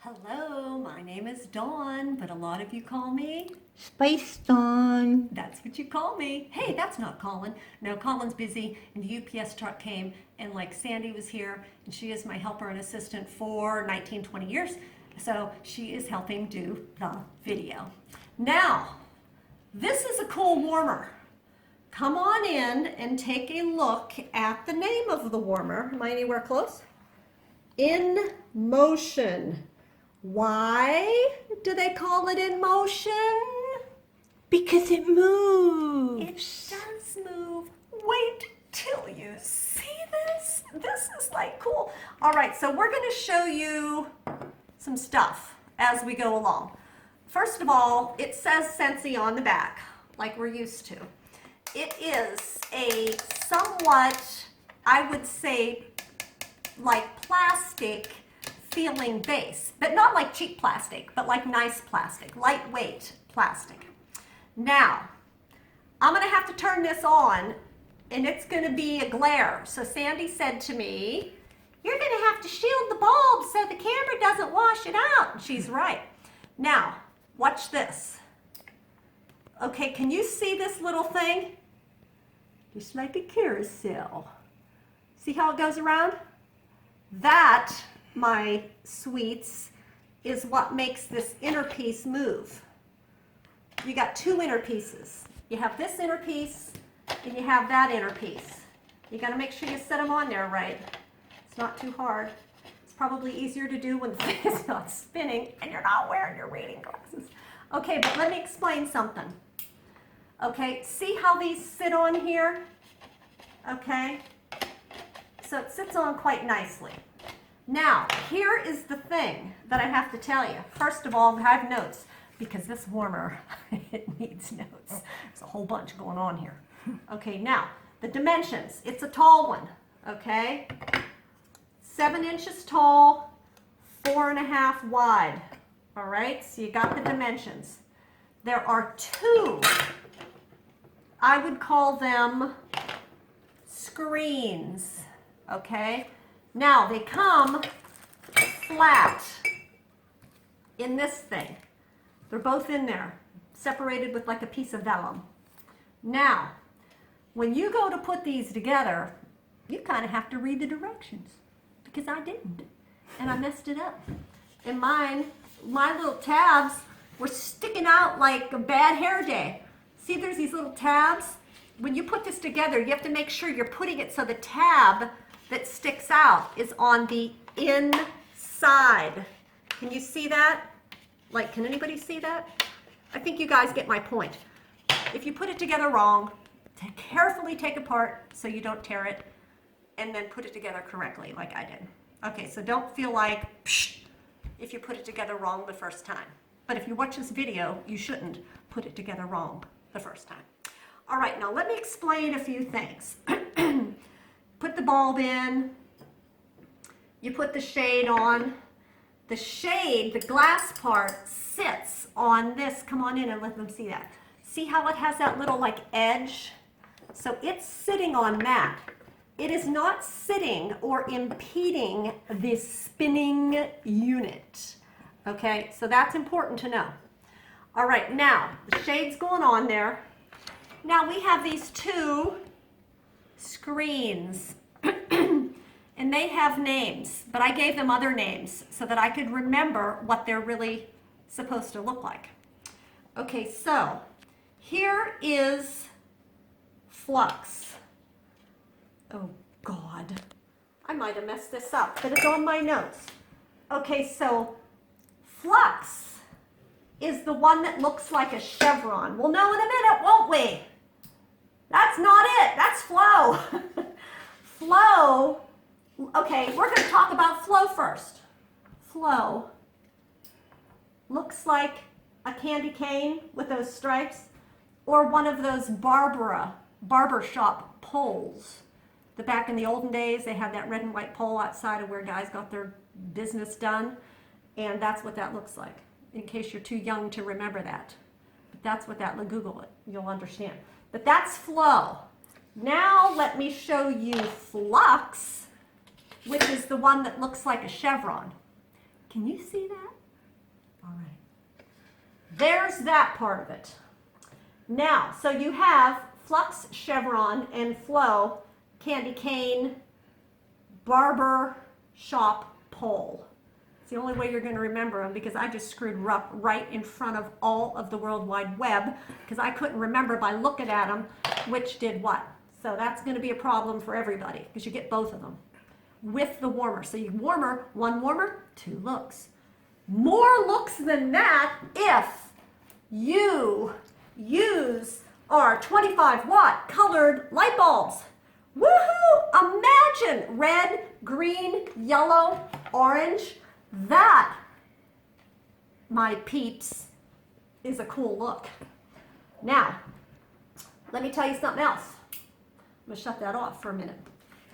Hello, my name is Dawn, but a lot of you call me. Spice Dawn. That's what you call me. Hey, that's not Colin. No, Colin's busy, and the UPS truck came, and like Sandy was here, and she is my helper and assistant for 19, 20 years. So she is helping do the video. Now, this is a cool warmer. Come on in and take a look at the name of the warmer. Am I anywhere close? In Motion. Why do they call it In Motion? Because it moves. It does move. Wait till you see this. This is like cool. All right, so we're going to show you some stuff as we go along. First of all, it says Scentsy on the back, like we're used to. It is a somewhat, I would say, like plastic feeling base, but not like cheap plastic, but like nice plastic, lightweight plastic. Now, I'm gonna have to turn this on and it's gonna be a glare. So Sandy said to me, you're gonna have to shield the bulb so the camera doesn't wash it out. And she's right. Now, watch this. Okay, can you see this little thing? Just like a carousel. See how it goes around? That, my sweets, is what makes this inner piece move. You got two inner pieces. You have this inner piece and you have that inner piece. You got to make sure you set them on there right. It's not too hard. It's probably easier to do when the thing is not spinning and you're not wearing your reading glasses. Okay, but let me explain something. Okay, see how these sit on here? Okay, so it sits on quite nicely. Now, here is the thing that I have to tell you. First of all, I have notes because this warmer, it needs notes. There's a whole bunch going on here. Okay, now, the dimensions. It's a tall one, okay? 7 inches tall, 4.5 wide. All right, so you got the dimensions. There are two, I would call them screens, okay? Now, they come flat in this thing. They're both in there, separated with like a piece of vellum. Now, when you go to put these together, you kind of have to read the directions, because I didn't, and I messed it up. And my little tabs were sticking out like a bad hair day. See, there's these little tabs. When you put this together, you have to make sure you're putting it so the tab that sticks out is on the inside. Can you see that? Like, can anybody see that? I think you guys get my point. If you put it together wrong, carefully take apart so you don't tear it, and then put it together correctly like I did. Okay, so don't feel like, psh, if you put it together wrong the first time. But if you watch this video, you shouldn't put it together wrong the first time. All right, now let me explain a few things. Put the bulb in, you put the shade on. The shade, the glass part, sits on this. Come on in and let them see that. See how it has that little like edge? So it's sitting on that. It is not sitting or impeding the spinning unit. Okay, so that's important to know. All right, now the shade's going on there. Now we have these two screens and they have names, but I gave them other names so that I could remember what they're really supposed to look like. Okay, so here is Flux. Oh God, I might have messed this up, but it's on my notes. Okay, so Flux is the one that looks like a chevron. We'll know in a minute, won't we? That's not it, that's Flow. Flow, okay, we're gonna talk about Flow first. Flow looks like a candy cane with those stripes, or one of those barber shop poles. Back in the olden days, they had that red and white pole outside of where guys got their business done, and that's what that looks like, in case you're too young to remember that. But that's what that, Google it, you'll understand. But that's Flow. Now let me show you Flux, which is the one that looks like a chevron. Can you see that? All right. There's that part of it. Now, so you have Flux, Chevron, and Flow, candy cane, barber shop pole. It's the only way you're going to remember them because I just screwed up right in front of all of the World Wide Web because I couldn't remember by looking at them which did what. So that's going to be a problem for everybody because you get both of them with the warmer. So you warmer, one warmer, two looks. More looks than that if you use our 25-watt colored light bulbs. Woohoo! Imagine red, green, yellow, orange. That, my peeps, is a cool look. Now, let me tell you something else. I'm gonna shut that off for a minute.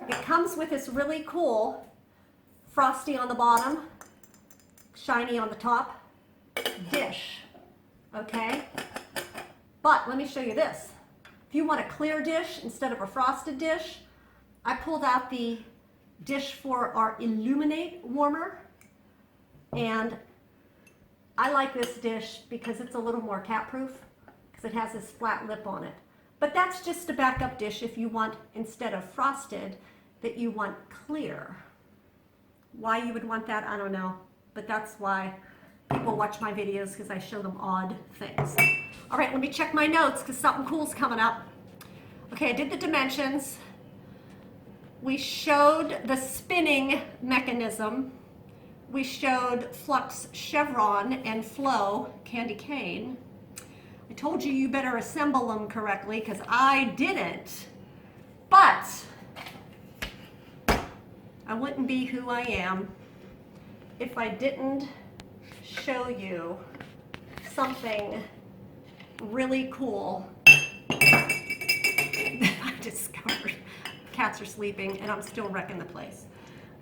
It comes with this really cool frosty on the bottom, shiny on the top dish, okay? But let me show you this. If you want a clear dish instead of a frosted dish, I pulled out the dish for our Illuminate warmer. And I like this dish because it's a little more cat proof because it has this flat lip on it. But that's just a backup dish if you want, instead of frosted, that you want clear. Why you would want that, I don't know. But that's why people watch my videos, because I show them odd things. All right, let me check my notes because something cool's coming up. Okay, I did the dimensions. We showed the spinning mechanism. We showed Flux, Chevron, and Flow, candy cane. I told you you better assemble them correctly because I didn't. But I wouldn't be who I am if I didn't show you something really cool that I discovered. Cats are sleeping and I'm still wrecking the place.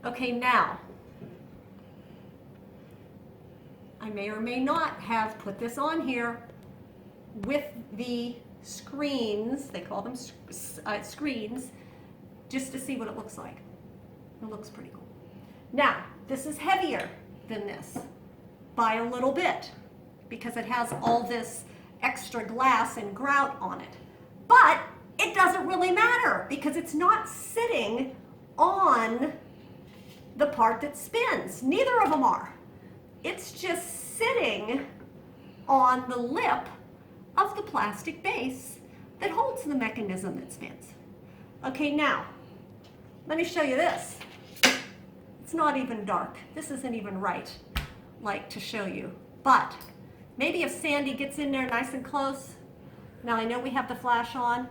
Okay, now, I may or may not have put this on here with the screens, they call them screens, just to see what it looks like. It looks pretty cool. Now, this is heavier than this by a little bit because it has all this extra glass and grout on it. But it doesn't really matter because it's not sitting on the part that spins. Neither of them are. It's just sitting on the lip of the plastic base that holds the mechanism that spins. Okay, now, let me show you this. It's not even dark. This isn't even right, like, to show you. But maybe if Sandy gets in there nice and close. Now, I know we have the flash on,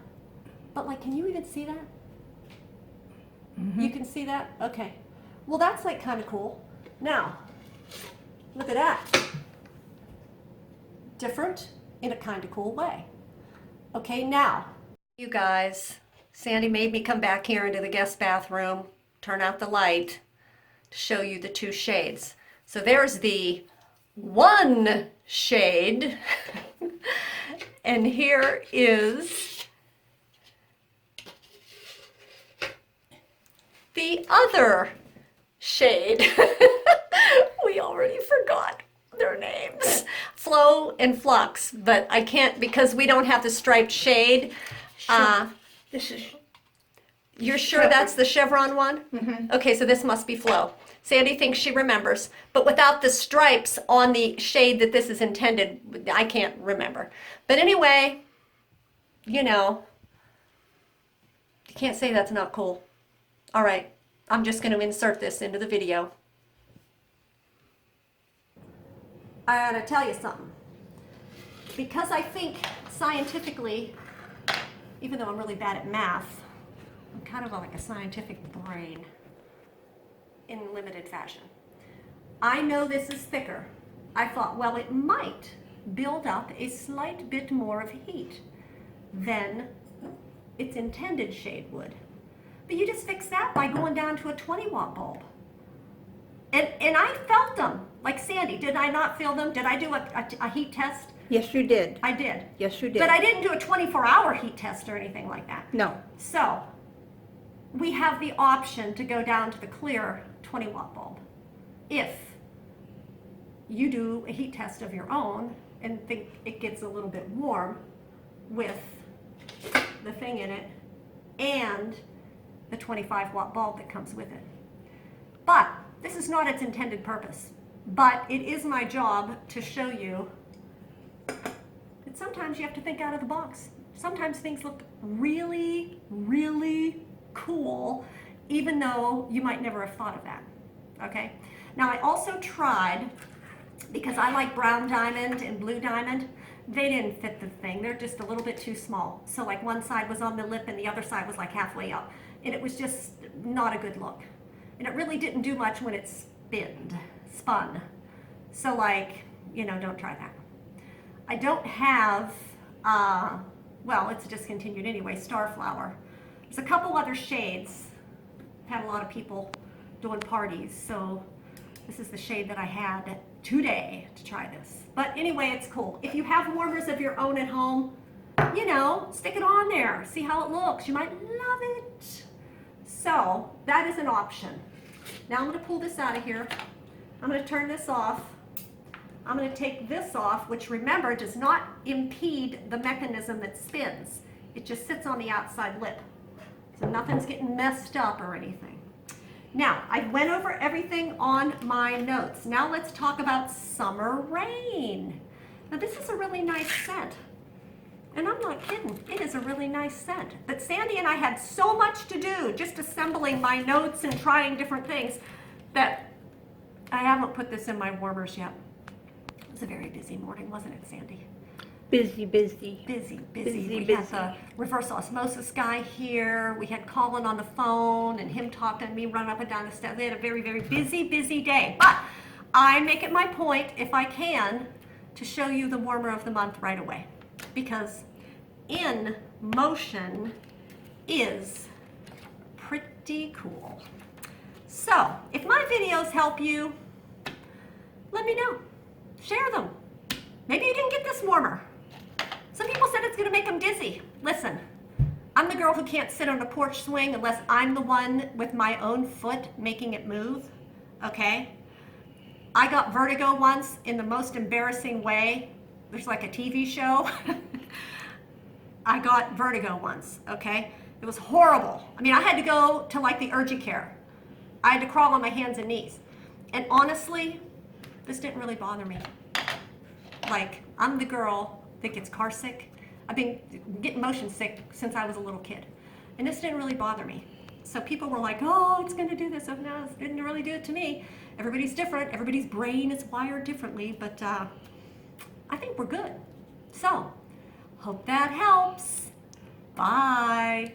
but, like, can you even see that? Mm-hmm. You can see that? Okay. Well, that's, like, kind of cool. Now, look at that. Different in a kind of cool way. Okay, now, you guys, Sandy made me come back here into the guest bathroom, turn out the light to show you the two shades. So there's the one shade, and here is the other shade. We already forgot their names. Flow and Flux, but I can't because we don't have the striped shade. This is You're sure that's the Chevron one? Mm-hmm. Okay, so this must be Flow. Sandy thinks she remembers, but without the stripes on the shade that this is intended, I can't remember. But anyway, you know, you can't say that's not cool. All right, I'm just going to insert this into the video. I gotta tell you something. Because I think scientifically, even though I'm really bad at math, I'm kind of like a scientific brain in limited fashion. I know this is thicker. I thought, well, it might build up a slight bit more of heat than its intended shade would. But you just fix that by going down to a 20-watt bulb. And I felt them, like Sandy. Did I not feel them? Did I do a heat test? Yes, you did. I did. Yes, you did. But I didn't do a 24-hour heat test or anything like that. No. So, we have the option to go down to the clear 20-watt bulb if you do a heat test of your own and think it gets a little bit warm with the thing in it and the 25-watt bulb that comes with it. But this is not its intended purpose. But it is my job to show you that sometimes you have to think out of the box. Sometimes things look really, really cool, even though you might never have thought of that, okay? Now I also tried, because I like brown diamond and blue diamond, they didn't fit the thing. They're just a little bit too small. So like one side was on the lip and the other side was like halfway up. And it was just not a good look. And it really didn't do much when it spun. So like, you know, don't try that. I don't have, well, it's discontinued anyway, Starflower. There's a couple other shades. I've had a lot of people doing parties, so this is the shade that I had today to try this. But anyway, it's cool. If you have warmers of your own at home, you know, stick it on there. See how it looks. You might love it. So that is an option. Now I'm going to pull this out of here. I'm going to turn this off. I'm going to take this off, which remember does not impede the mechanism that spins. It just sits on the outside lip. So nothing's getting messed up or anything. Now, I went over everything on my notes. Now let's talk about Summer Rain. Now this is a really nice scent. And I'm not kidding, it is a really nice scent. But Sandy and I had so much to do just assembling my notes and trying different things that I haven't put this in my warmers yet. It was a very busy morning, wasn't it, Sandy? Busy, busy. Busy. Busy, We busy. had the reverse osmosis guy here. We had Colin on the phone and him talking to me, running up and down the steps. We had a very, very busy day. But I make it my point, if I can, to show you the warmer of the month right away. Because In Motion is pretty cool. So, if my videos help you, let me know. Share them. Maybe you didn't get this warmer. Some people said it's going to make them dizzy. Listen, I'm the girl who can't sit on a porch swing unless I'm the one with my own foot making it move, okay? I got vertigo once in the most embarrassing way. There's like a TV show. I got vertigo once, okay? It was horrible. I mean, I had to go to like the urgent care. I had to crawl on my hands and knees. And honestly, this didn't really bother me. Like, I'm the girl that gets car sick. I've been getting motion sick since I was a little kid. And this didn't really bother me. So people were like, oh, it's gonna do this. Oh, no, it didn't really do it to me. Everybody's different. Everybody's brain is wired differently, but I think we're good. So, hope that helps. Bye.